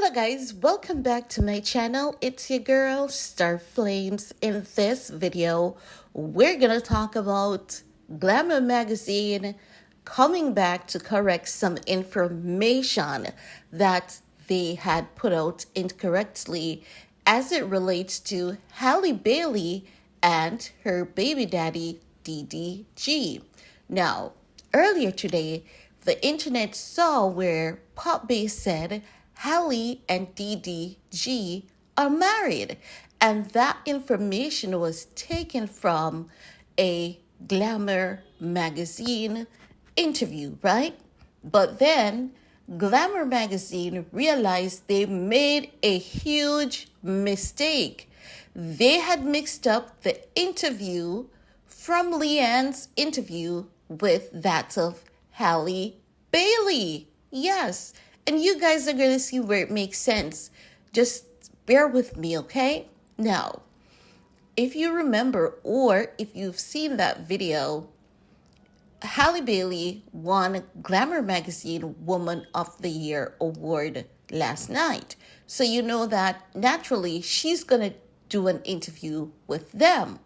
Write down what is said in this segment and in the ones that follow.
Hello guys, welcome back to my channel. It's your girl Star Flames. In this video, we're gonna talk about Glamour magazine coming back to correct some information that they had put out incorrectly as it relates to Halle Bailey and her baby daddy DDG. Now, earlier today, the internet saw where Pop Bass said Halle and DDG are married, and that information was taken from a Glamour magazine interview, right? But then Glamour magazine realized they made a huge mistake. They had mixed up the interview from Leanne's interview with that of Halle Bailey. Yes. And you guys are going to see where it makes sense. Just bear with me, okay? Now, if you remember or if you've seen that video, Halle Bailey won Glamour Magazine Woman of the Year award last night. So you know that naturally she's going to do an interview with them.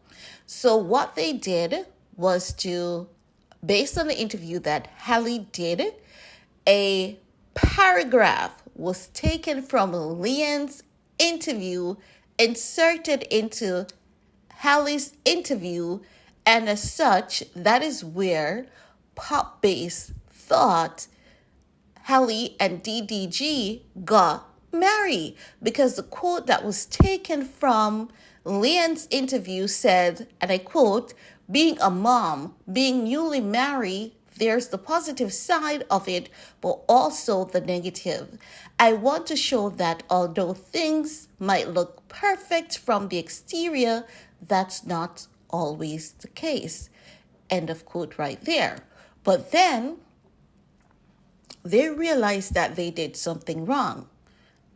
So what they did was to, based on the interview that Halle did, a paragraph was taken from Leanne's interview, inserted into Halle's interview, and as such, that is where Pop Bass thought Halle and DDG got married, because the quote that was taken from Leanne's interview said, and I quote, "Being a mom, being newly married, there's the positive side of it, but also the negative. I want to show that although things might look perfect from the exterior, that's not always the case." End of quote right there. But then they realized that they did something wrong.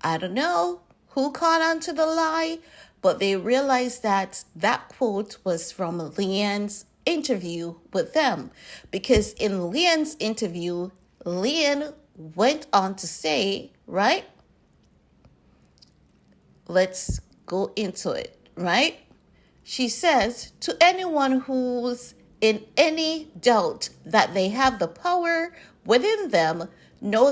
I don't know who caught on to the lie, but they realized that that quote was from Leanne's interview with them, because in Leanne's interview, Leanne went on to say, right? Let's go into it, right? She says, "To anyone who's in any doubt that they have the power within them, know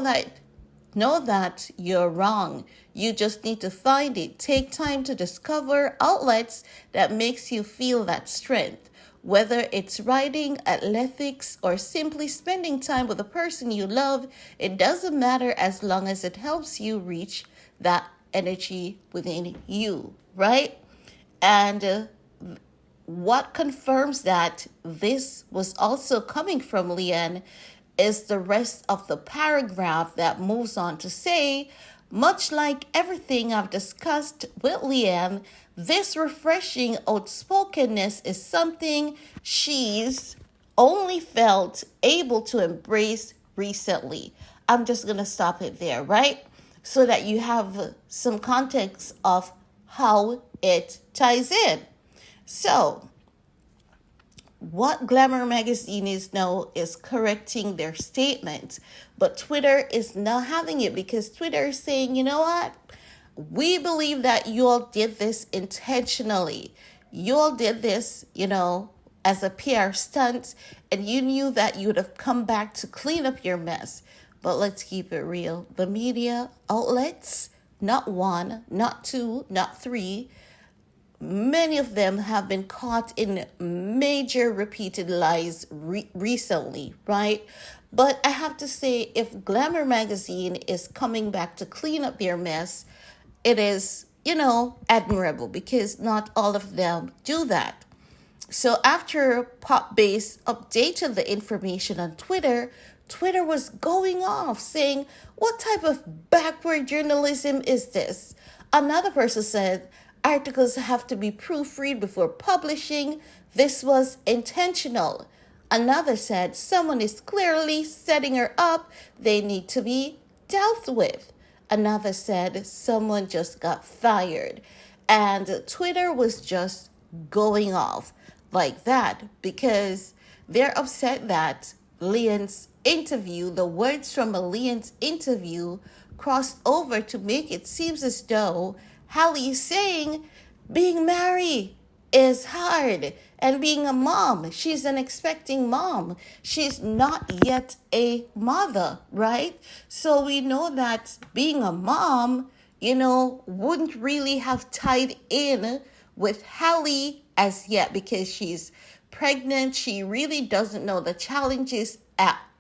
that you're wrong. You just need to find it. Take time to discover outlets that makes you feel that strength. Whether it's writing, athletics, or simply spending time with the person you love, it doesn't matter as long as it helps you reach that energy within you," right? And what confirms that this was also coming from Leanne is the rest of the paragraph that moves on to say, "Much like everything I've discussed with Leanne, this refreshing outspokenness is something she's only felt able to embrace recently." I'm just going to stop it there, right? So that you have some context of how it ties in. So, what Glamour magazine is now is correcting their statement, but Twitter is not having it, because Twitter is saying, you know what? We believe that you all did this intentionally. You all did this, as a PR stunt, and you knew that you would have come back to clean up your mess. But let's keep it real. The media outlets, not one, not two, not three, many of them have been caught in major repeated lies recently, right? But I have to say, if Glamour magazine is coming back to clean up their mess, it is, admirable, because not all of them do that. So after Pop Bass updated the information on Twitter, Twitter was going off saying, "What type of backward journalism is this?" Another person said, "Articles have to be proofread before publishing. This was intentional." Another said, "Someone is clearly setting her up. They need to be dealt with." Another said, "Someone just got fired." And Twitter was just going off like that, because they're upset that Leanne's interview, the words from Leanne's interview, crossed over to make it seem as though Halle is saying being married is hard, and being a mom, she's an expecting mom. She's not yet a mother, right? So we know that being a mom, wouldn't really have tied in with Halle as yet because she's pregnant. She really doesn't know the challenges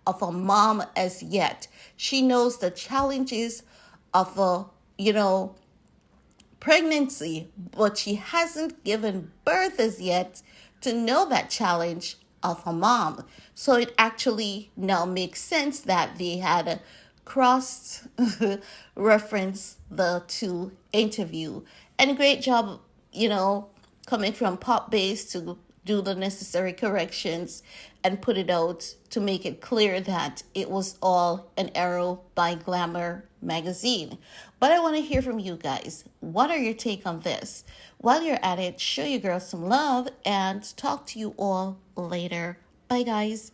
of a mom as yet. She knows the challenges of a, pregnancy, but she hasn't given birth as yet to know that challenge of a mom. So it actually now makes sense that they had cross reference the two interview. And great job, coming from Pop Base to do the necessary corrections and put it out to make it clear that it was all an error by Glamour magazine. But I want to hear from you guys. What are your take on this? While you're at it, show your girl some love and talk to you all later. Bye, guys.